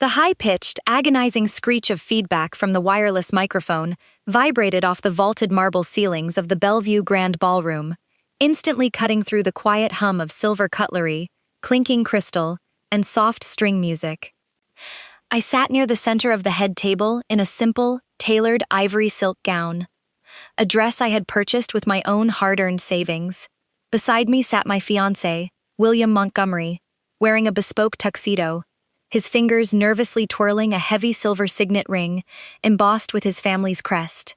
The high-pitched, agonizing screech of feedback from the wireless microphone vibrated off the vaulted marble ceilings of the Bellevue Grand Ballroom, instantly cutting through the quiet hum of silver cutlery, clinking crystal, and soft string music. I sat near the center of the head table in a simple, tailored ivory silk gown, a dress I had purchased with my own hard-earned savings. Beside me sat my fiancé, William Montgomery, wearing a bespoke tuxedo, his fingers nervously twirling a heavy silver signet ring embossed with his family's crest.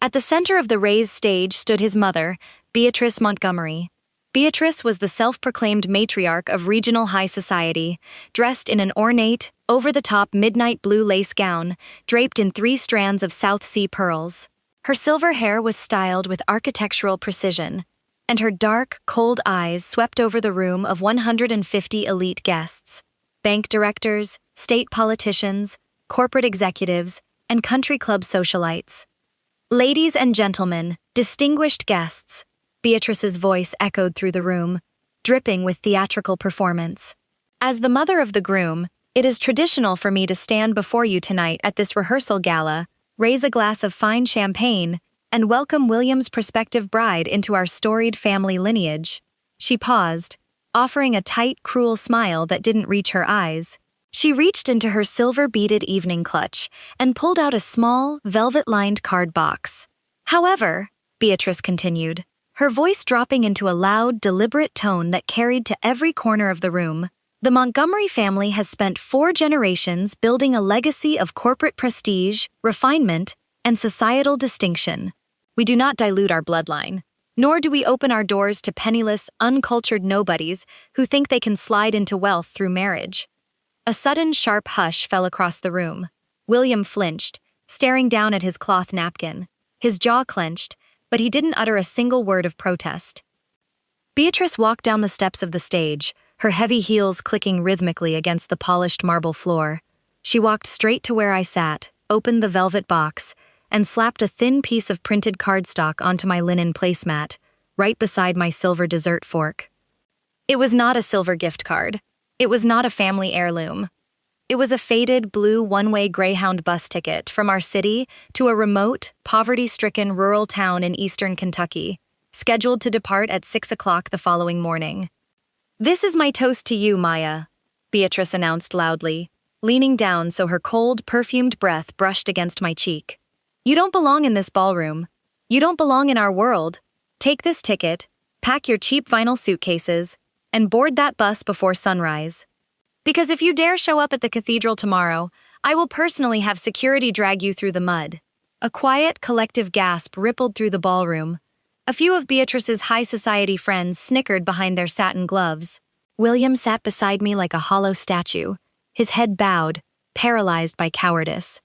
At the center of the raised stage stood his mother, Beatrice Montgomery. Beatrice was the self-proclaimed matriarch of regional high society, dressed in an ornate, over-the-top midnight blue lace gown, draped in 3 strands of South Sea pearls. Her silver hair was styled with architectural precision, and her dark, cold eyes swept over the room of 150 elite guests: bank directors, state politicians, corporate executives, and country club socialites. Ladies and gentlemen, distinguished guests, Beatrice's voice echoed through the room, dripping with theatrical performance. As the mother of the groom, it is traditional for me to stand before you tonight at this rehearsal gala, raise a glass of fine champagne, and welcome William's prospective bride into our storied family lineage. She paused, offering a tight, cruel smile that didn't reach her eyes. She reached into her silver-beaded evening clutch and pulled out a small, velvet-lined card box. However, Beatrice continued, her voice dropping into a loud, deliberate tone that carried to every corner of the room, the Montgomery family has spent 4 generations building a legacy of corporate prestige, refinement, and societal distinction. We do not dilute our bloodline, nor do we open our doors to penniless, uncultured nobodies who think they can slide into wealth through marriage. A sudden, sharp hush fell across the room. William flinched, staring down at his cloth napkin. His jaw clenched, but he didn't utter a single word of protest. Beatrice walked down the steps of the stage, her heavy heels clicking rhythmically against the polished marble floor. She walked straight to where I sat, opened the velvet box, and slapped a thin piece of printed cardstock onto my linen placemat, right beside my silver dessert fork. It was not a silver gift card. It was not a family heirloom. It was a faded blue one-way Greyhound bus ticket from our city to a remote, poverty-stricken rural town in eastern Kentucky, scheduled to depart at 6 o'clock the following morning. "This is my toast to you, Maya," Beatrice announced loudly, leaning down so her cold, perfumed breath brushed against my cheek. "You don't belong in this ballroom. You don't belong in our world. Take this ticket, pack your cheap vinyl suitcases, and board that bus before sunrise. Because if you dare show up at the cathedral tomorrow, I will personally have security drag you through the mud." A quiet, collective gasp rippled through the ballroom. A few of Beatrice's high society friends snickered behind their satin gloves. William sat beside me like a hollow statue, his head bowed, paralyzed by cowardice.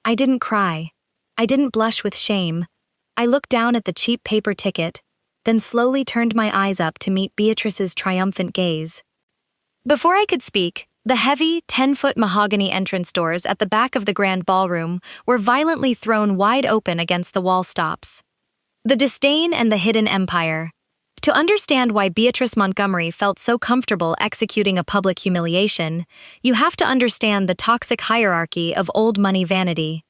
I didn't cry. I didn't blush with shame. I looked down at the cheap paper ticket, then slowly turned my eyes up to meet Beatrice's triumphant gaze. Before I could speak, the heavy, 10-foot mahogany entrance doors at the back of the grand ballroom were violently thrown wide open against the wall stops. The disdain and the hidden empire. To understand why Beatrice Montgomery felt so comfortable executing a public humiliation, you have to understand the toxic hierarchy of old money vanity.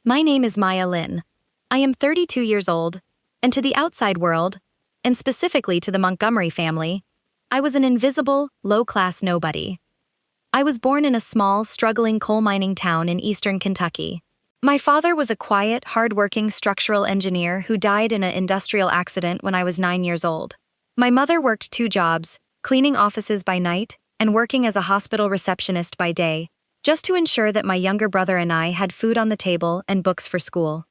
My name is Maya Lin. I am 32 years old, and to the outside world, and specifically to the Montgomery family, I was an invisible, low-class nobody. I was born in a small, struggling coal mining town in eastern Kentucky. My father was a quiet, hard-working structural engineer who died in an industrial accident when I was 9 years old. My mother worked 2 jobs, cleaning offices by night and working as a hospital receptionist by day, just to ensure that my younger brother and I had food on the table and books for school.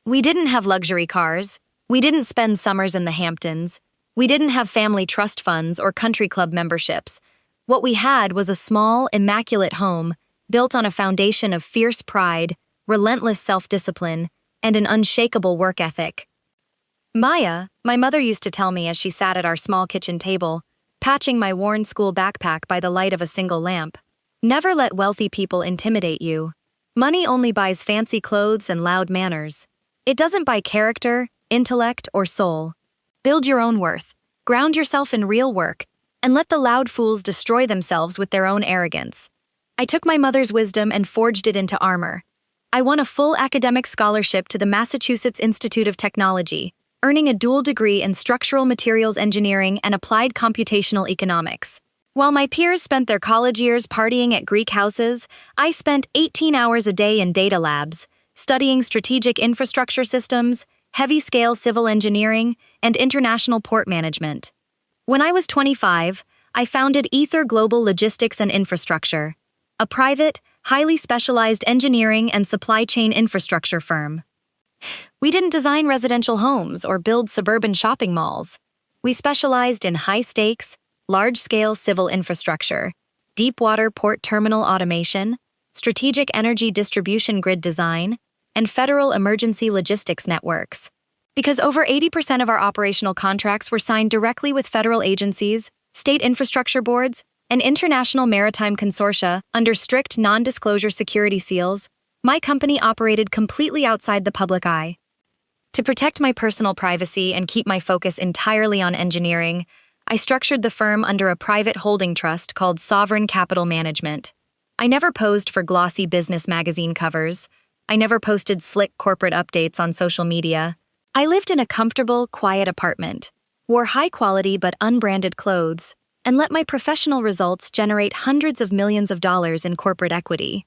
We didn't have luxury cars. We didn't spend summers in the Hamptons. We didn't have family trust funds or country club memberships. What we had was a small, immaculate home built on a foundation of fierce pride, relentless self-discipline, and an unshakable work ethic. Maya, my mother used to tell me as she sat at our small kitchen table, patching my worn school backpack by the light of a single lamp, never let wealthy people intimidate you. Money only buys fancy clothes and loud manners. It doesn't buy character, intellect, or soul. Build your own worth, ground yourself in real work, and let the loud fools destroy themselves with their own arrogance. I took my mother's wisdom and forged it into armor. I won a full academic scholarship to the Massachusetts Institute of Technology, earning a dual degree in structural materials engineering and applied computational economics. While my peers spent their college years partying at Greek houses, I spent 18 hours a day in data labs, studying strategic infrastructure systems, heavy-scale civil engineering, and international port management. When I was 25, I founded Aether Global Logistics and Infrastructure, a private, highly specialized engineering and supply chain infrastructure firm. We didn't design residential homes or build suburban shopping malls. We specialized in high-stakes, large-scale civil infrastructure, deep-water port terminal automation, strategic energy distribution grid design, and federal emergency logistics networks. Because over 80% of our operational contracts were signed directly with federal agencies, state infrastructure boards, and international maritime consortia under strict non-disclosure security seals, my company operated completely outside the public eye. To protect my personal privacy and keep my focus entirely on engineering, I structured the firm under a private holding trust called Sovereign Capital Management. I never posed for glossy business magazine covers. I never posted slick corporate updates on social media. I lived in a comfortable, quiet apartment, wore high-quality but unbranded clothes, and let my professional results generate hundreds of millions of dollars in corporate equity.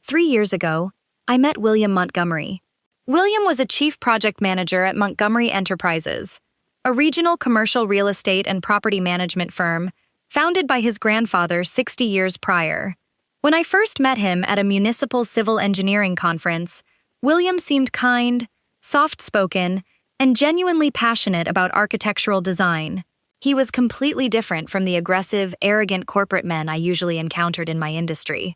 3 years ago, I met William Montgomery. William was a chief project manager at Montgomery Enterprises, a regional commercial real estate and property management firm founded by his grandfather 60 years prior. When I first met him at a municipal civil engineering conference, William seemed kind, soft-spoken, and genuinely passionate about architectural design. He was completely different from the aggressive, arrogant corporate men I usually encountered in my industry.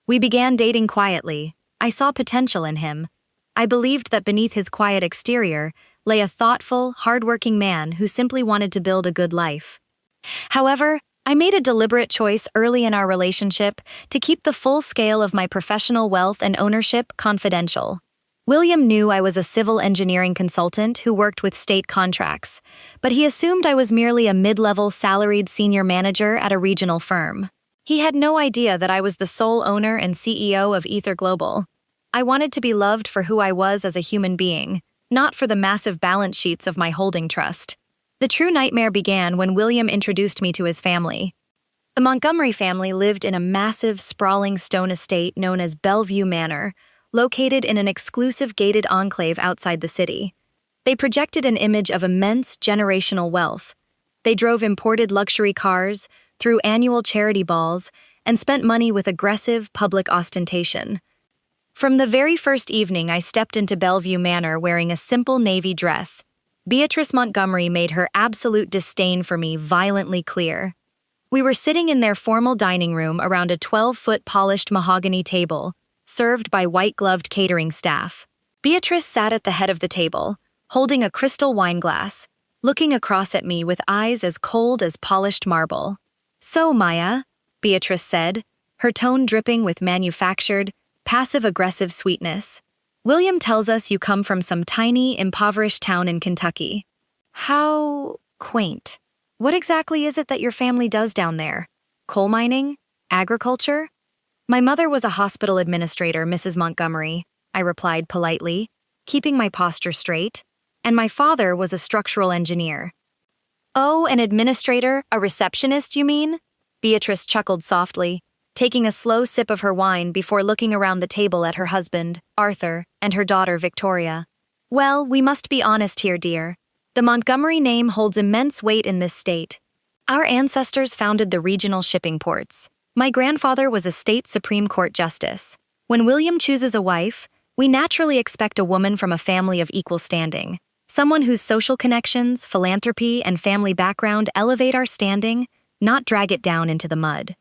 We began dating quietly. I saw potential in him. I believed that beneath his quiet exterior lay a thoughtful, hardworking man who simply wanted to build a good life. However, I made a deliberate choice early in our relationship to keep the full scale of my professional wealth and ownership confidential. William knew I was a civil engineering consultant who worked with state contracts, but he assumed I was merely a mid-level salaried senior manager at a regional firm. He had no idea that I was the sole owner and CEO of Aether Global. I wanted to be loved for who I was as a human being, not for the massive balance sheets of my holding trust. The true nightmare began when William introduced me to his family. The Montgomery family lived in a massive, sprawling stone estate known as Bellevue Manor, located in an exclusive gated enclave outside the city. They projected an image of immense generational wealth. They drove imported luxury cars, threw annual charity balls, and spent money with aggressive public ostentation. From the very first evening I stepped into Bellevue Manor wearing a simple navy dress, Beatrice Montgomery made her absolute disdain for me violently clear. We were sitting in their formal dining room around a 12-foot polished mahogany table, served by white-gloved catering staff. Beatrice sat at the head of the table, holding a crystal wine glass, looking across at me with eyes as cold as polished marble. "So, Maya," Beatrice said, her tone dripping with manufactured, passive-aggressive sweetness. "William tells us you come from some tiny, impoverished town in Kentucky. How quaint. What exactly is it that your family does down there? Coal mining? Agriculture?" "My mother was a hospital administrator, Mrs. Montgomery," I replied politely, keeping my posture straight, "and my father was a structural engineer." "Oh, an administrator, a receptionist, you mean?" Beatrice chuckled softly, taking a slow sip of her wine before looking around the table at her husband, Arthur, and her daughter, Victoria. "Well, we must be honest here, dear. The Montgomery name holds immense weight in this state. Our ancestors founded the regional shipping ports. My grandfather was a state Supreme Court justice. When William chooses a wife, we naturally expect a woman from a family of equal standing, someone whose social connections, philanthropy, and family background elevate our standing, not drag it down into the mud."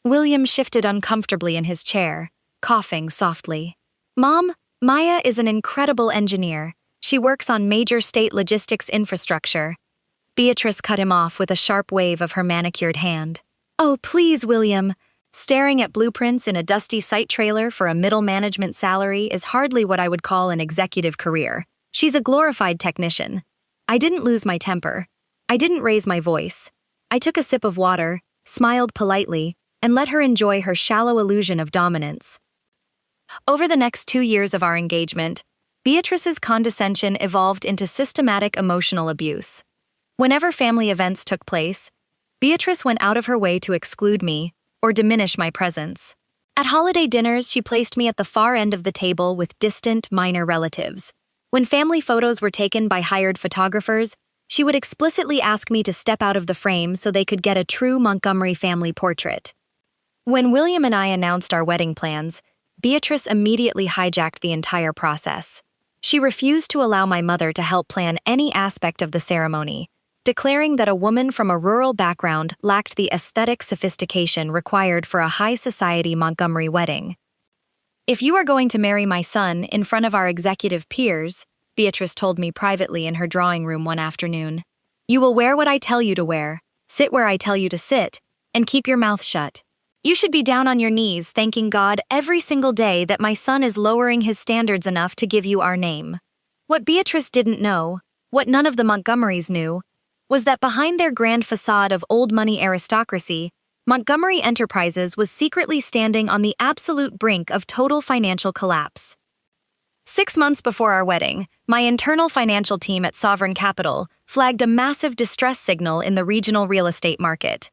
William shifted uncomfortably in his chair, coughing softly. "Mom, Maya is an incredible engineer. She works on major state logistics infrastructure." Beatrice cut him off with a sharp wave of her manicured hand. "Oh, please, William. Staring at blueprints in a dusty site trailer for a middle management salary is hardly what I would call an executive career. She's a glorified technician." I didn't lose my temper. I didn't raise my voice. I took a sip of water, smiled politely, and let her enjoy her shallow illusion of dominance. Over the next 2 years of our engagement, Beatrice's condescension evolved into systematic emotional abuse. Whenever family events took place, Beatrice went out of her way to exclude me or diminish my presence. At holiday dinners, she placed me at the far end of the table with distant, minor relatives. When family photos were taken by hired photographers, she would explicitly ask me to step out of the frame so they could get a true Montgomery family portrait. When William and I announced our wedding plans, Beatrice immediately hijacked the entire process. She refused to allow my mother to help plan any aspect of the ceremony, declaring that a woman from a rural background lacked the aesthetic sophistication required for a high-society Montgomery wedding. "If you are going to marry my son in front of our executive peers," Beatrice told me privately in her drawing room one afternoon, "you will wear what I tell you to wear, sit where I tell you to sit, and keep your mouth shut. You should be down on your knees thanking God every single day that my son is lowering his standards enough to give you our name." What Beatrice didn't know, what none of the Montgomerys knew, was that behind their grand facade of old money aristocracy, Montgomery Enterprises was secretly standing on the absolute brink of total financial collapse. 6 months before our wedding, my internal financial team at Sovereign Capital flagged a massive distress signal in the regional real estate market.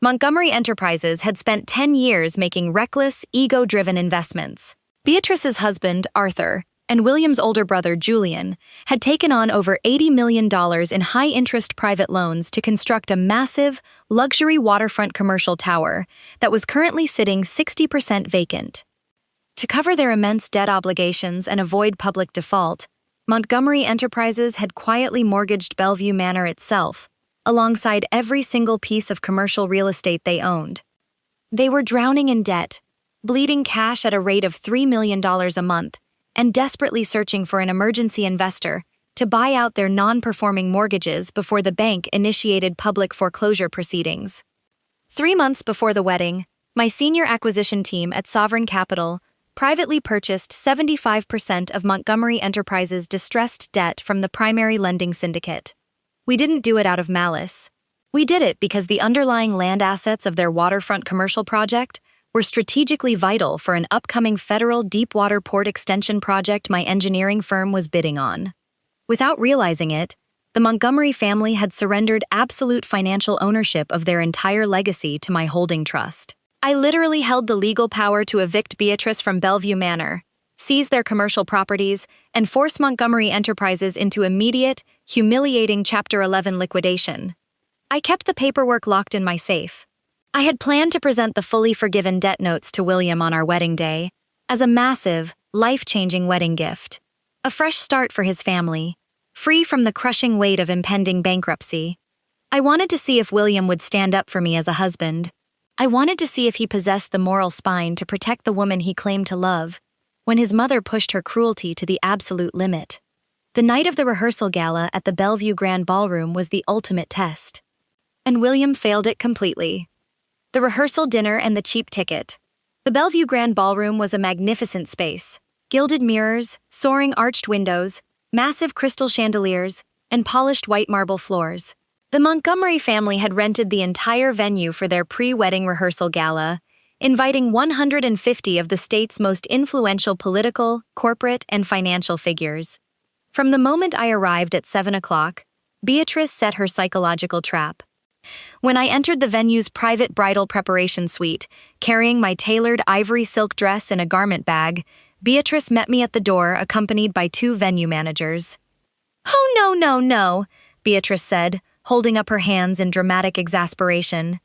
Montgomery Enterprises had spent 10 years making reckless, ego-driven investments. Beatrice's husband, Arthur, and William's older brother, Julian, had taken on over $80 million in high-interest private loans to construct a massive, luxury waterfront commercial tower that was currently sitting 60% vacant. To cover their immense debt obligations and avoid public default, Montgomery Enterprises had quietly mortgaged Bellevue Manor itself, alongside every single piece of commercial real estate they owned. They were drowning in debt, bleeding cash at a rate of $3 million a month, and desperately searching for an emergency investor to buy out their non-performing mortgages before the bank initiated public foreclosure proceedings. 3 months before the wedding, my senior acquisition team at Sovereign Capital privately purchased 75% of Montgomery Enterprises' distressed debt from the primary lending syndicate. We didn't do it out of malice. We did it because the underlying land assets of their waterfront commercial project were strategically vital for an upcoming federal deepwater port extension project my engineering firm was bidding on. Without realizing it, the Montgomery family had surrendered absolute financial ownership of their entire legacy to my holding trust. I literally held the legal power to evict Beatrice from Bellevue Manor, seize their commercial properties, and force Montgomery Enterprises into immediate, humiliating Chapter 11 liquidation. I kept the paperwork locked in my safe. I had planned to present the fully forgiven debt notes to William on our wedding day as a massive, life-changing wedding gift. A fresh start for his family, free from the crushing weight of impending bankruptcy. I wanted to see if William would stand up for me as a husband. I wanted to see if he possessed the moral spine to protect the woman he claimed to love, when his mother pushed her cruelty to the absolute limit. The night of the rehearsal gala at the Bellevue Grand Ballroom was the ultimate test. And William failed it completely. The rehearsal dinner and the cheap ticket. The Bellevue Grand Ballroom was a magnificent space. Gilded mirrors, soaring arched windows, massive crystal chandeliers, and polished white marble floors. The Montgomery family had rented the entire venue for their pre-wedding rehearsal gala, inviting 150 of the state's most influential political, corporate, and financial figures. From the moment I arrived at 7 o'clock, Beatrice set her psychological trap. When I entered the venue's private bridal preparation suite, carrying my tailored ivory silk dress in a garment bag, Beatrice met me at the door accompanied by 2 venue managers. "Oh, no, no, no," Beatrice said, holding up her hands in dramatic exasperation.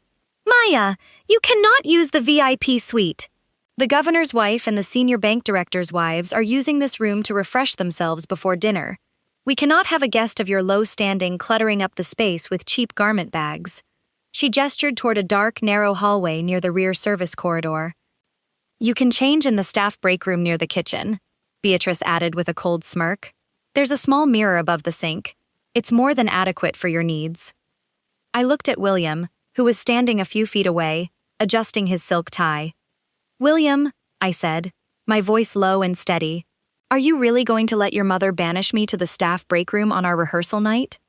"Maya, you cannot use the VIP suite. The governor's wife and the senior bank director's wives are using this room to refresh themselves before dinner. We cannot have a guest of your low standing cluttering up the space with cheap garment bags." She gestured toward a dark, narrow hallway near the rear service corridor. "You can change in the staff break room near the kitchen," Beatrice added with a cold smirk. "There's a small mirror above the sink. It's more than adequate for your needs." I looked at William, who was standing a few feet away, adjusting his silk tie. "William," I said, my voice low and steady, "are you really going to let your mother banish me to the staff break room on our rehearsal night?"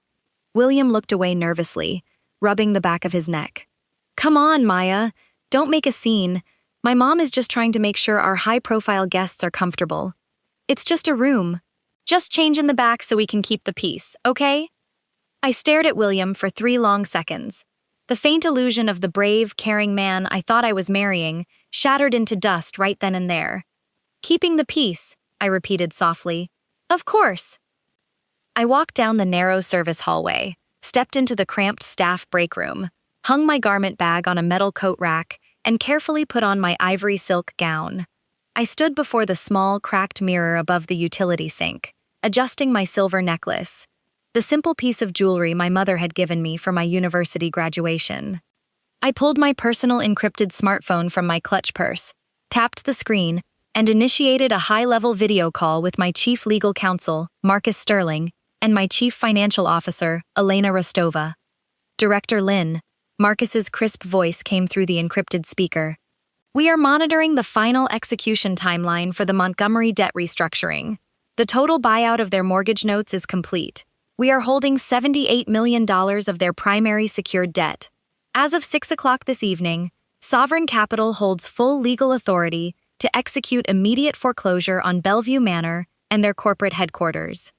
William looked away nervously, rubbing the back of his neck. "Come on, Maya. Don't make a scene. My mom is just trying to make sure our high-profile guests are comfortable. It's just a room. Just change in the back so we can keep the peace, okay? I stared at William for 3 long seconds. The faint illusion of the brave, caring man I thought I was marrying shattered into dust right then and there. Keeping the peace, I repeated softly. Of course. I walked down the narrow service hallway, stepped into the cramped staff break room, hung my garment bag on a metal coat rack, and carefully put on my ivory silk gown. I stood before the small, cracked mirror above the utility sink, adjusting my silver necklace, the simple piece of jewelry my mother had given me for my university graduation. I pulled my personal encrypted smartphone from my clutch purse, tapped the screen, and initiated a high-level video call with my chief legal counsel, Marcus Sterling, and my chief financial officer, Elena Rostova. Director Lynn, Marcus's crisp voice came through the encrypted speaker. We are monitoring the final execution timeline for the Montgomery debt restructuring. The total buyout of their mortgage notes is complete. We are holding $78 million of their primary secured debt. As of 6 o'clock this evening, Sovereign Capital holds full legal authority to execute immediate foreclosure on Bellevue Manor and their corporate headquarters.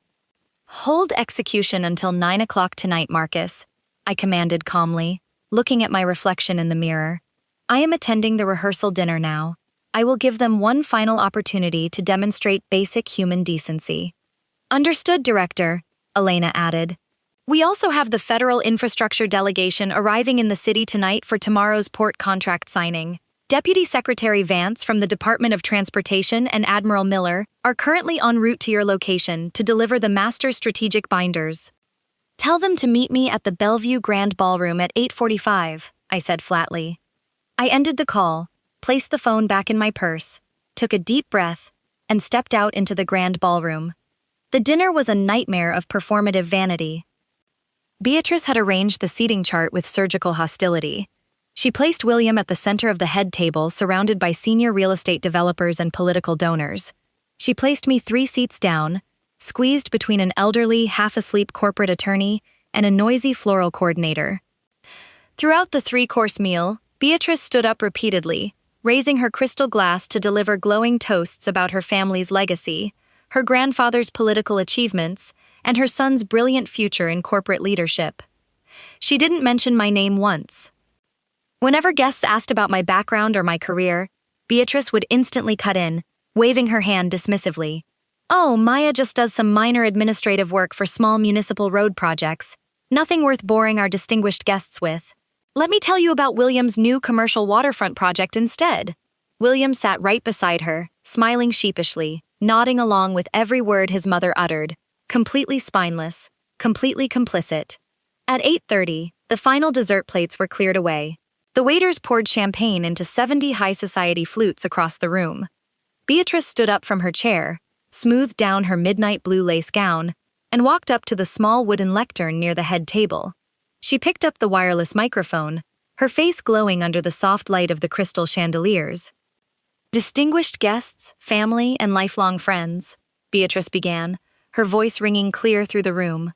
Hold execution until 9 o'clock tonight, Marcus, I commanded calmly, looking at my reflection in the mirror. I am attending the rehearsal dinner now. I will give them one final opportunity to demonstrate basic human decency. Understood, Director, Elena added. We also have the federal infrastructure delegation arriving in the city tonight for tomorrow's port contract signing. Deputy Secretary Vance from the Department of Transportation and Admiral Miller are currently en route to your location to deliver the master strategic binders. Tell them to meet me at the Bellevue Grand Ballroom at 8:45, I said flatly. I ended the call, placed the phone back in my purse, took a deep breath, and stepped out into the Grand Ballroom. The dinner was a nightmare of performative vanity. Beatrice had arranged the seating chart with surgical hostility. She placed William at the center of the head table, surrounded by senior real estate developers and political donors. She placed me 3 seats down, squeezed between an elderly, half-asleep corporate attorney and a noisy floral coordinator. Throughout the 3-course meal, Beatrice stood up repeatedly, raising her crystal glass to deliver glowing toasts about her family's legacy, her grandfather's political achievements, and her son's brilliant future in corporate leadership. She didn't mention my name once. Whenever guests asked about my background or my career, Beatrice would instantly cut in, waving her hand dismissively. Oh, Maya just does some minor administrative work for small municipal road projects. Nothing worth boring our distinguished guests with. Let me tell you about William's new commercial waterfront project instead. William sat right beside her, smiling sheepishly, nodding along with every word his mother uttered, completely spineless, completely complicit. At 8:30, the final dessert plates were cleared away. The waiters poured champagne into 70 high society flutes across the room. Beatrice stood up from her chair, smoothed down her midnight blue lace gown, and walked up to the small wooden lectern near the head table. She picked up the wireless microphone, her face glowing under the soft light of the crystal chandeliers. Distinguished guests, family, and lifelong friends, Beatrice began, her voice ringing clear through the room.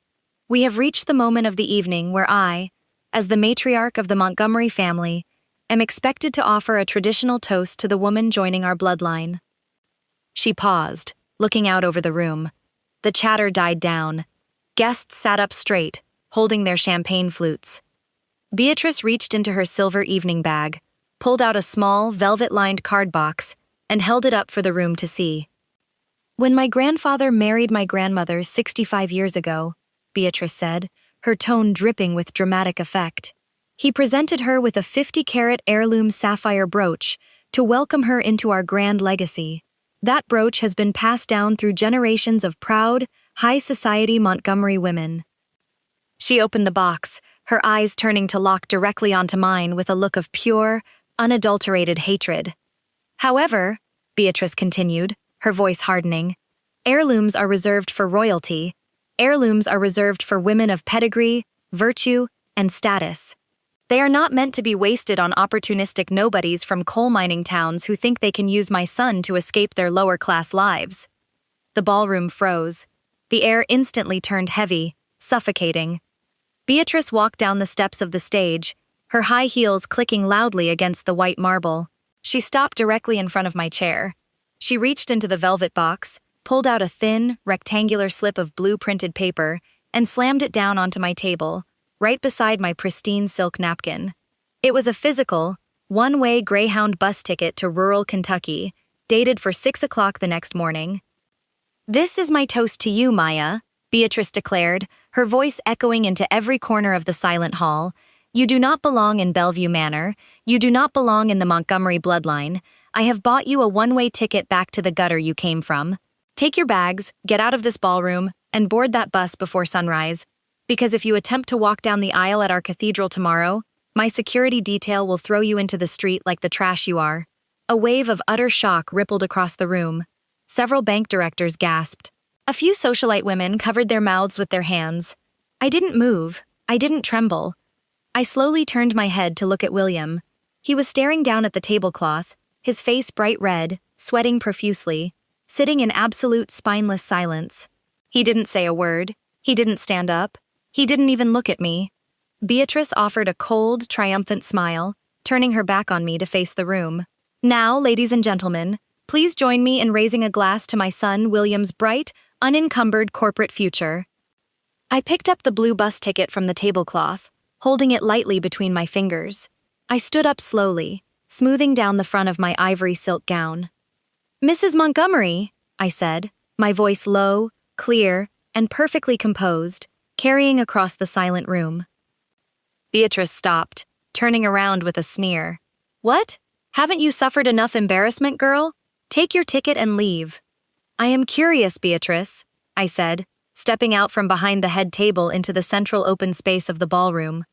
We have reached the moment of the evening where I, as the matriarch of the Montgomery family, am expected to offer a traditional toast to the woman joining our bloodline. She paused, looking out over the room. The chatter died down. Guests sat up straight, holding their champagne flutes. Beatrice reached into her silver evening bag, pulled out a small, velvet-lined card box, and held it up for the room to see. When my grandfather married my grandmother 65 years ago, Beatrice said, her tone dripping with dramatic effect, he presented her with a 50-carat heirloom sapphire brooch to welcome her into our grand legacy. That brooch has been passed down through generations of proud, high-society Montgomery women. She opened the box, her eyes turning to lock directly onto mine with a look of pure, unadulterated hatred. However, Beatrice continued, her voice hardening, heirlooms are reserved for royalty. Heirlooms are reserved for women of pedigree, virtue, and status. They are not meant to be wasted on opportunistic nobodies from coal mining towns who think they can use my son to escape their lower-class lives. The ballroom froze. The air instantly turned heavy, suffocating. Beatrice walked down the steps of the stage, her high heels clicking loudly against the white marble. She stopped directly in front of my chair. She reached into the velvet box, pulled out a thin, rectangular slip of blue-printed paper, and slammed it down onto my table, right beside my pristine silk napkin. It was a physical, one-way Greyhound bus ticket to rural Kentucky, dated for 6 o'clock the next morning. "This is my toast to you, Maya," Beatrice declared, her voice echoing into every corner of the silent hall. "You do not belong in Bellevue Manor. You do not belong in the Montgomery bloodline. I have bought you a one-way ticket back to the gutter you came from. Take your bags, get out of this ballroom, and board that bus before sunrise. Because if you attempt to walk down the aisle at our cathedral tomorrow, my security detail will throw you into the street like the trash you are." A wave of utter shock rippled across the room. Several bank directors gasped. A few socialite women covered their mouths with their hands. I didn't move. I didn't tremble. I slowly turned my head to look at William. He was staring down at the tablecloth, his face bright red, sweating profusely, sitting in absolute spineless silence. He didn't say a word. He didn't stand up. He didn't even look at me. Beatrice offered a cold, triumphant smile, turning her back on me to face the room. "Now, ladies and gentlemen, please join me in raising a glass to my son William's bright, unencumbered corporate future." I picked up the blue bus ticket from the tablecloth, holding it lightly between my fingers. I stood up slowly, smoothing down the front of my ivory silk gown. "Mrs. Montgomery," I said, my voice low, clear, and perfectly composed, carrying across the silent room. Beatrice stopped, turning around with a sneer. "What? Haven't you suffered enough embarrassment, girl? Take your ticket and leave." "I am curious, Beatrice," I said, stepping out from behind the head table into the central open space of the ballroom.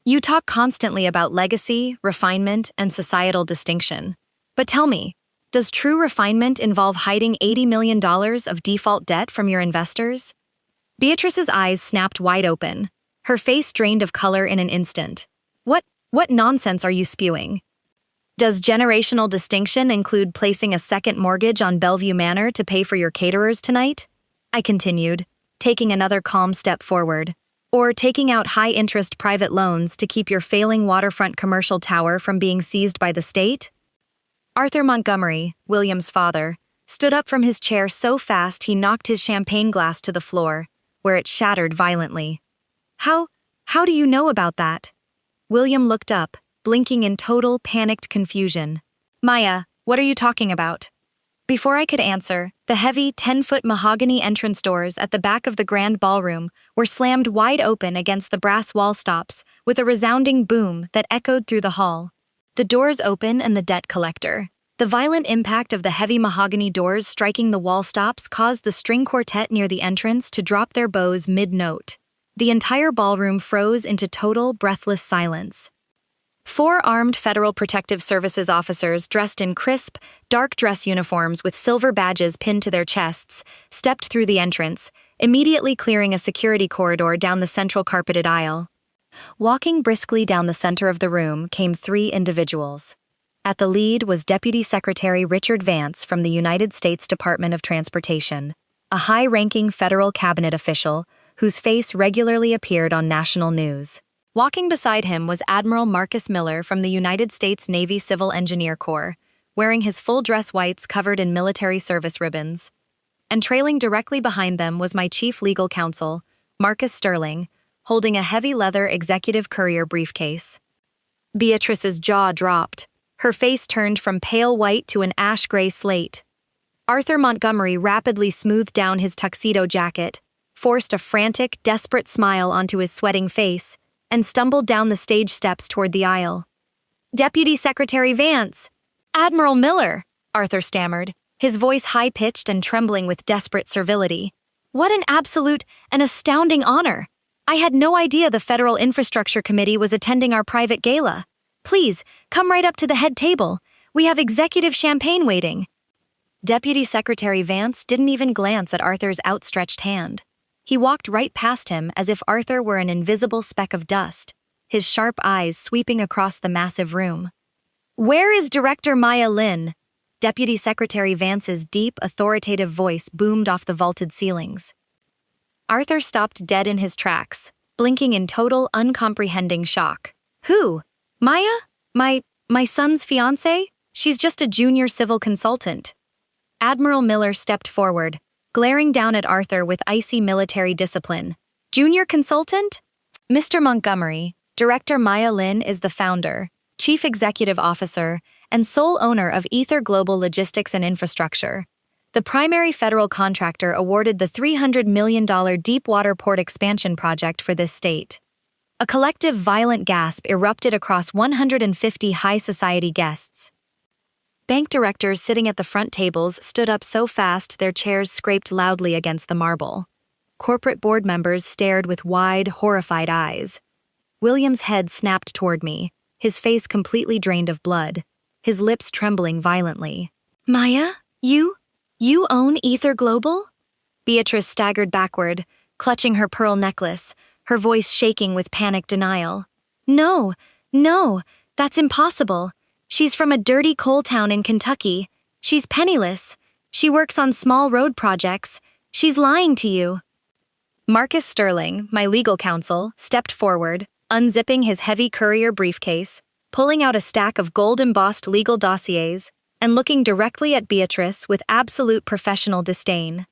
"You talk constantly about legacy, refinement, and societal distinction. But tell me, does true refinement involve hiding $80 million of default debt from your investors?" Beatrice's eyes snapped wide open. Her face drained of color in an instant. What nonsense are you spewing? Does generational distinction include placing a second mortgage on Bellevue Manor to pay for your caterers tonight? I continued, taking another calm step forward. Or taking out high-interest private loans to keep your failing waterfront commercial tower from being seized by the state? Arthur Montgomery, William's father, stood up from his chair so fast he knocked his champagne glass to the floor, where it shattered violently. How do you know about that?" William looked up, blinking in total, panicked confusion. "Maya, what are you talking about?" Before I could answer, the heavy 10-foot mahogany entrance doors at the back of the grand ballroom were slammed wide open against the brass wall stops with a resounding boom that echoed through the hall. The doors open and the debt collector. The violent impact of the heavy mahogany doors striking the wall stops caused the string quartet near the entrance to drop their bows mid-note. The entire ballroom froze into total, breathless silence. 4 armed Federal Protective Services officers dressed in crisp, dark dress uniforms with silver badges pinned to their chests stepped through the entrance, immediately clearing a security corridor down the central carpeted aisle. Walking briskly down the center of the room came 3 individuals. At the lead was Deputy Secretary Richard Vance from the United States Department of Transportation, a high-ranking federal cabinet official whose face regularly appeared on national news. Walking beside him was Admiral Marcus Miller from the United States Navy Civil Engineer Corps, wearing his full-dress whites covered in military service ribbons. And trailing directly behind them was my chief legal counsel, Marcus Sterling, holding a heavy leather executive courier briefcase. Beatrice's jaw dropped. Her face turned from pale white to an ash-gray slate. Arthur Montgomery rapidly smoothed down his tuxedo jacket, forced a frantic, desperate smile onto his sweating face, and stumbled down the stage steps toward the aisle. "Deputy Secretary Vance!" "Admiral Miller!" Arthur stammered, his voice high-pitched and trembling with desperate servility. "What an absolute and astounding honor! I had no idea the Federal Infrastructure Committee was attending our private gala. Please, come right up to the head table. We have executive champagne waiting." Deputy Secretary Vance didn't even glance at Arthur's outstretched hand. He walked right past him as if Arthur were an invisible speck of dust, his sharp eyes sweeping across the massive room. "Where is Director Maya Lin?" Deputy Secretary Vance's deep, authoritative voice boomed off the vaulted ceilings. Arthur stopped dead in his tracks, blinking in total, uncomprehending shock. "Who? Maya? My son's fiancé? She's just a junior civil consultant. Admiral Miller stepped forward, glaring down at Arthur with icy military discipline. Junior consultant? Mr. Montgomery, Director Maya Lin is the founder, Chief Executive Officer, and sole owner of Aether Global Logistics and Infrastructure. The primary federal contractor awarded the $300 million deepwater port expansion project for this state. A collective violent gasp erupted across 150 high society guests. Bank directors sitting at the front tables stood up so fast their chairs scraped loudly against the marble. Corporate board members stared with wide, horrified eyes. William's head snapped toward me, his face completely drained of blood, his lips trembling violently. Maya, you own Aether Global? Beatrice staggered backward, clutching her pearl necklace, her voice shaking with panic denial. No, that's impossible. She's from a dirty coal town in Kentucky. She's penniless. She works on small road projects. She's lying to you. Marcus Sterling, my legal counsel, stepped forward, unzipping his heavy courier briefcase, pulling out a stack of gold-embossed legal dossiers, and looking directly at Beatrice with absolute professional disdain.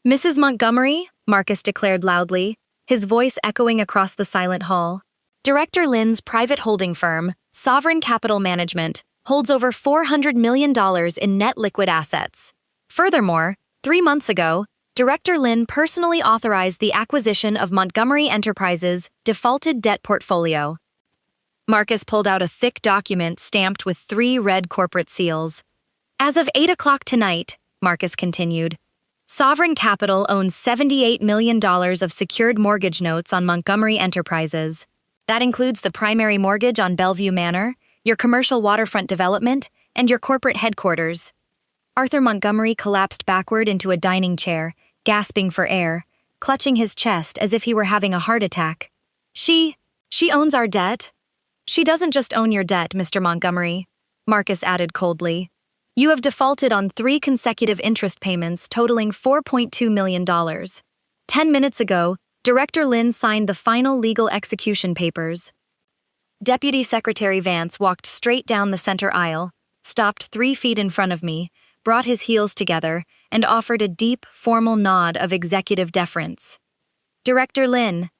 Mrs. Montgomery, Marcus declared loudly, his voice echoing across the silent hall. Director Lin's private holding firm, Sovereign Capital Management, holds over $400 million in net liquid assets. Furthermore, 3 months ago, Director Lin personally authorized the acquisition of Montgomery Enterprises' defaulted debt portfolio. Marcus pulled out a thick document stamped with 3 red corporate seals. As of 8 o'clock tonight, Marcus continued, Sovereign Capital owns $78 million of secured mortgage notes on Montgomery Enterprises. That includes the primary mortgage on Bellevue Manor, your commercial waterfront development, and your corporate headquarters. Arthur Montgomery collapsed backward into a dining chair, gasping for air, clutching his chest as if he were having a heart attack. She owns our debt? She doesn't just own your debt, Mr. Montgomery, Marcus added coldly. You have defaulted on 3 consecutive interest payments totaling $4.2 million. 10 minutes ago, Director Lin signed the final legal execution papers. Deputy Secretary Vance walked straight down the center aisle, stopped 3 feet in front of me, brought his heels together, and offered a deep, formal nod of executive deference. Director Lin,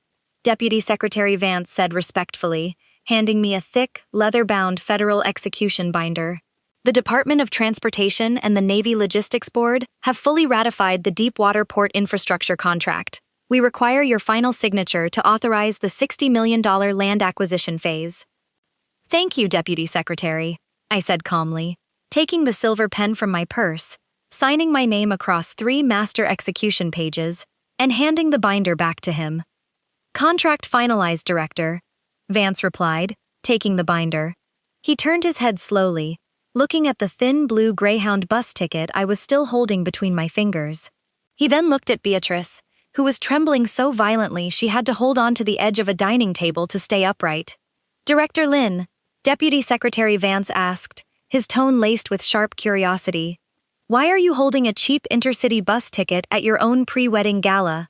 Deputy Secretary Vance said respectfully, handing me a thick, leather-bound federal execution binder. The Department of Transportation and the Navy Logistics Board have fully ratified the Deepwater Port Infrastructure contract. We require your final signature to authorize the $60 million land acquisition phase. Thank you, Deputy Secretary, I said calmly, taking the silver pen from my purse, signing my name across 3 master execution pages, and handing the binder back to him. Contract finalized, Director, Vance replied, taking the binder. He turned his head slowly, looking at the thin blue Greyhound bus ticket I was still holding between my fingers. He then looked at Beatrice, who was trembling so violently she had to hold on to the edge of a dining table to stay upright. Director Lin, Deputy Secretary Vance asked, his tone laced with sharp curiosity. Why are you holding a cheap intercity bus ticket at your own pre-wedding gala?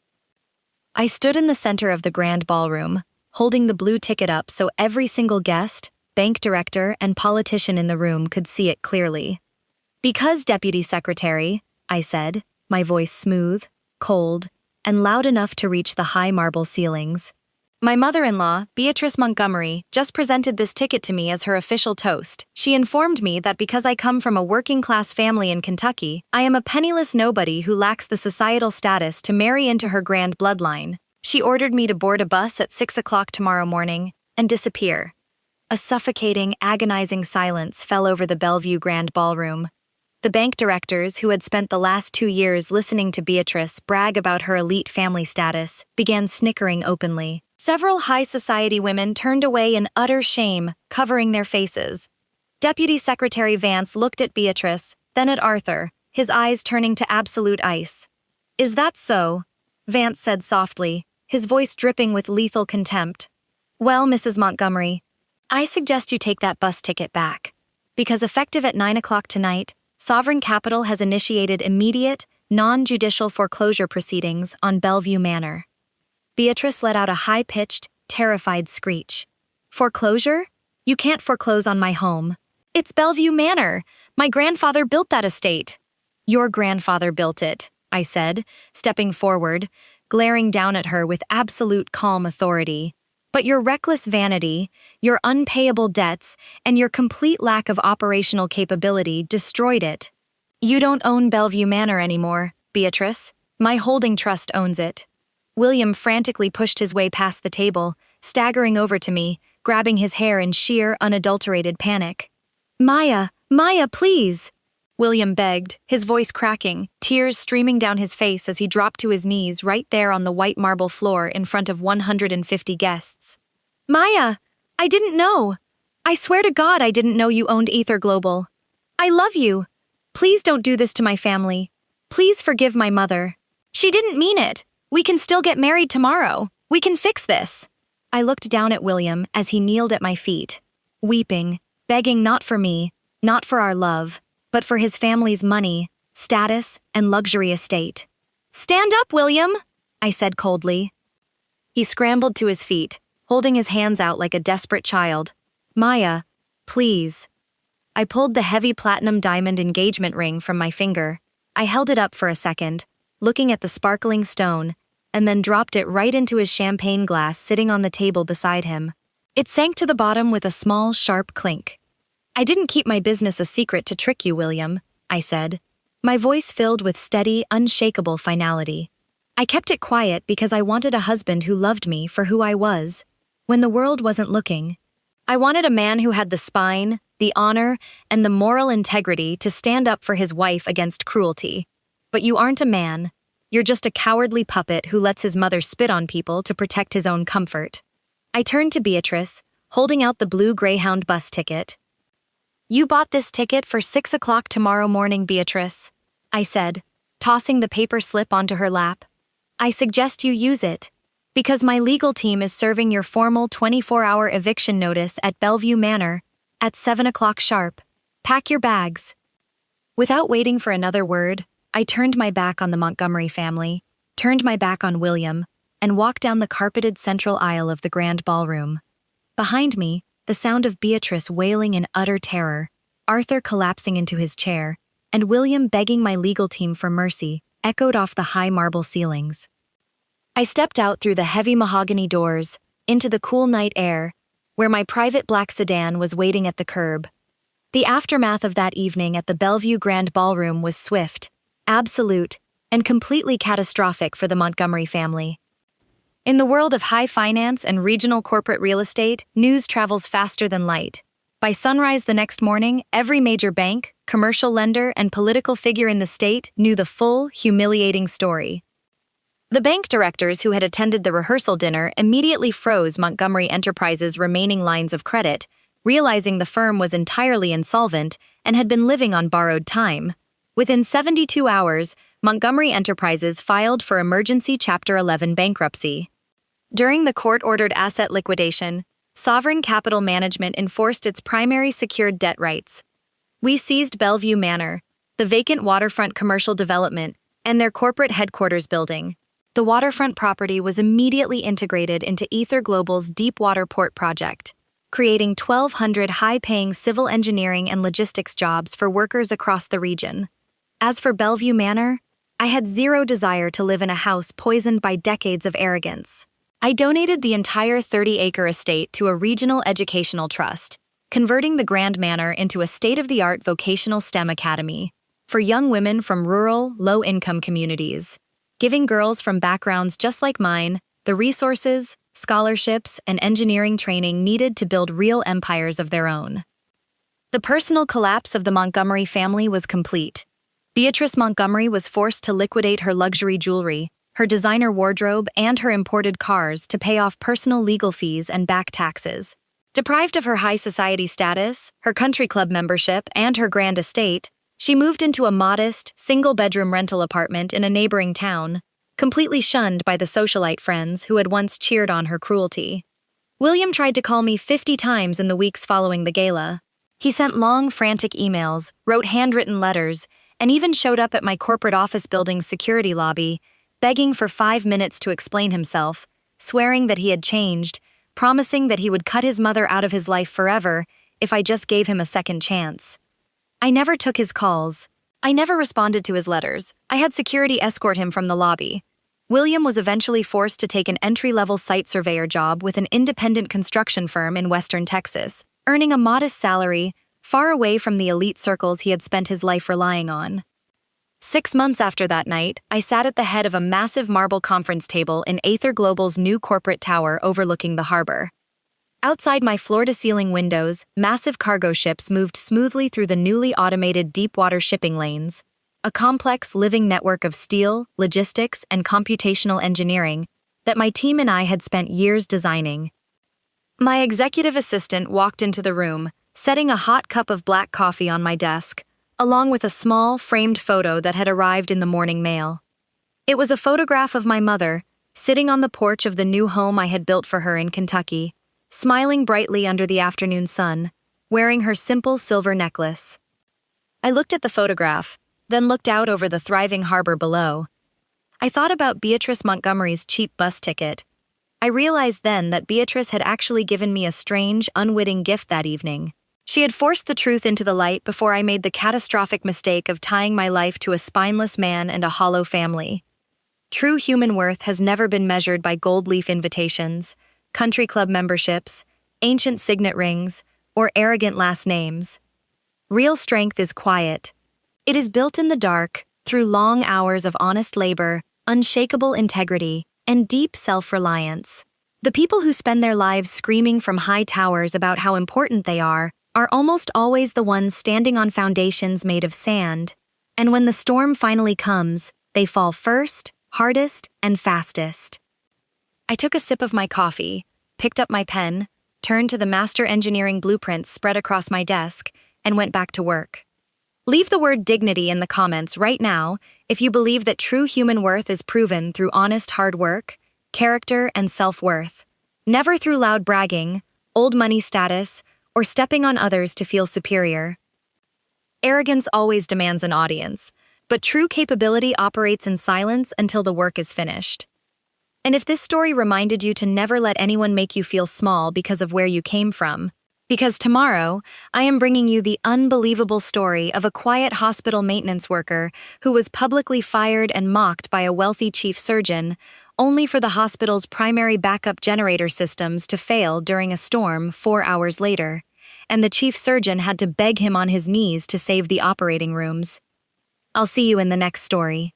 I stood in the center of the grand ballroom, holding the blue ticket up so every single guest, bank director, and politician in the room could see it clearly. Because, Deputy Secretary, I said, my voice smooth, cold, and loud enough to reach the high marble ceilings. My mother-in-law, Beatrice Montgomery, just presented this ticket to me as her official toast. She informed me that because I come from a working-class family in Kentucky, I am a penniless nobody who lacks the societal status to marry into her grand bloodline. She ordered me to board a bus at 6 o'clock tomorrow morning and disappear. A suffocating, agonizing silence fell over the Bellevue Grand Ballroom. The bank directors, who had spent the last 2 years listening to Beatrice brag about her elite family status, began snickering openly. Several high society women turned away in utter shame, covering their faces. Deputy Secretary Vance looked at Beatrice, then at Arthur, his eyes turning to absolute ice. Is that so? Vance said softly, his voice dripping with lethal contempt. Well, Mrs. Montgomery, I suggest you take that bus ticket back. Because effective at 9 o'clock tonight, Sovereign Capital has initiated immediate, non-judicial foreclosure proceedings on Bellevue Manor. Beatrice let out a high-pitched, terrified screech. Foreclosure? You can't foreclose on my home. It's Bellevue Manor. My grandfather built that estate. Your grandfather built it, I said, stepping forward, glaring down at her with absolute calm authority. But your reckless vanity, your unpayable debts, and your complete lack of operational capability destroyed it. You don't own Bellevue Manor anymore, Beatrice. My holding trust owns it. William frantically pushed his way past the table, staggering over to me, grabbing his hair in sheer, unadulterated panic. Maya, please! William begged, his voice cracking, tears streaming down his face as he dropped to his knees right there on the white marble floor in front of 150 guests. Maya, I didn't know. I swear to God I didn't know you owned Aether Global. I love you. Please don't do this to my family. Please forgive my mother. She didn't mean it. We can still get married tomorrow. We can fix this. I looked down at William as he kneeled at my feet, weeping, begging not for me, not for our love, but for his family's money, status, and luxury estate. Stand up, William, I said coldly. He scrambled to his feet, holding his hands out like a desperate child. Maya, please. I pulled the heavy platinum diamond engagement ring from my finger. I held it up for a second, looking at the sparkling stone, and then dropped it right into his champagne glass sitting on the table beside him. It sank to the bottom with a small, sharp clink. I didn't keep my business a secret to trick you, William, I said, my voice filled with steady, unshakable finality. I kept it quiet because I wanted a husband who loved me for who I was, when the world wasn't looking. I wanted a man who had the spine, the honor, and the moral integrity to stand up for his wife against cruelty. But you aren't a man. You're just a cowardly puppet who lets his mother spit on people to protect his own comfort. I turned to Beatrice, holding out the blue Greyhound bus ticket. You bought this ticket for 6 o'clock tomorrow morning, Beatrice, I said, tossing the paper slip onto her lap. I suggest you use it, because my legal team is serving your formal 24-hour eviction notice at Bellevue Manor at 7 o'clock sharp. Pack your bags. Without waiting for another word, I turned my back on the Montgomery family, turned my back on William, and walked down the carpeted central aisle of the grand ballroom. Behind me, the sound of Beatrice wailing in utter terror, Arthur collapsing into his chair, and William begging my legal team for mercy echoed off the high marble ceilings. I stepped out through the heavy mahogany doors, into the cool night air, where my private black sedan was waiting at the curb. The aftermath of that evening at the Bellevue Grand Ballroom was swift, absolute, and completely catastrophic for the Montgomery family. In the world of high finance and regional corporate real estate, news travels faster than light. By sunrise the next morning, every major bank, commercial lender, and political figure in the state knew the full, humiliating story. The bank directors who had attended the rehearsal dinner immediately froze Montgomery Enterprises' remaining lines of credit, realizing the firm was entirely insolvent and had been living on borrowed time. Within 72 hours, Montgomery Enterprises filed for emergency Chapter 11 bankruptcy. During the court-ordered asset liquidation, Sovereign Capital Management enforced its primary secured debt rights. We seized Bellevue Manor, the vacant waterfront commercial development, and their corporate headquarters building. The waterfront property was immediately integrated into Aether Global's Deepwater Port project, creating 1,200 high-paying civil engineering and logistics jobs for workers across the region. As for Bellevue Manor, I had zero desire to live in a house poisoned by decades of arrogance. I donated the entire 30-acre estate to a regional educational trust, converting the Grand Manor into a state-of-the-art vocational STEM academy for young women from rural, low-income communities, giving girls from backgrounds just like mine the resources, scholarships, and engineering training needed to build real empires of their own. The personal collapse of the Montgomery family was complete. Beatrice Montgomery was forced to liquidate her luxury jewelry, her designer wardrobe, and her imported cars to pay off personal legal fees and back taxes. Deprived of her high society status, her country club membership, and her grand estate, she moved into a modest, single-bedroom rental apartment in a neighboring town, completely shunned by the socialite friends who had once cheered on her cruelty. William tried to call me 50 times in the weeks following the gala. He sent long, frantic emails, wrote handwritten letters, and even showed up at my corporate office building's security lobby, begging for 5 minutes to explain himself, swearing that he had changed, promising that he would cut his mother out of his life forever if I just gave him a second chance. I never took his calls. I never responded to his letters. I had security escort him from the lobby. William was eventually forced to take an entry-level site surveyor job with an independent construction firm in Western Texas, earning a modest salary, far away from the elite circles he had spent his life relying on. 6 months after that night, I sat at the head of a massive marble conference table in Aether Global's new corporate tower overlooking the harbor. Outside my floor-to-ceiling windows, massive cargo ships moved smoothly through the newly automated deep-water shipping lanes, a complex living network of steel, logistics, and computational engineering that my team and I had spent years designing. My executive assistant walked into the room, setting a hot cup of black coffee on my desk, along with a small, framed photo that had arrived in the morning mail. It was a photograph of my mother, sitting on the porch of the new home I had built for her in Kentucky, smiling brightly under the afternoon sun, wearing her simple silver necklace. I looked at the photograph, then looked out over the thriving harbor below. I thought about Beatrice Montgomery's cheap bus ticket. I realized then that Beatrice had actually given me a strange, unwitting gift that evening. She had forced the truth into the light before I made the catastrophic mistake of tying my life to a spineless man and a hollow family. True human worth has never been measured by gold leaf invitations, country club memberships, ancient signet rings, or arrogant last names. Real strength is quiet. It is built in the dark, through long hours of honest labor, unshakable integrity, and deep self-reliance. The people who spend their lives screaming from high towers about how important they are almost always the ones standing on foundations made of sand, and when the storm finally comes, they fall first, hardest, and fastest. I took a sip of my coffee, picked up my pen, turned to the master engineering blueprints spread across my desk, and went back to work. Leave the word dignity in the comments right now if you believe that true human worth is proven through honest hard work, character, and self-worth, never through loud bragging, old money status, or stepping on others to feel superior. Arrogance always demands an audience, but true capability operates in silence until the work is finished. And if this story reminded you to never let anyone make you feel small because of where you came from, because tomorrow, I am bringing you the unbelievable story of a quiet hospital maintenance worker who was publicly fired and mocked by a wealthy chief surgeon, only for the hospital's primary backup generator systems to fail during a storm 4 hours later, and the chief surgeon had to beg him on his knees to save the operating rooms. I'll see you in the next story.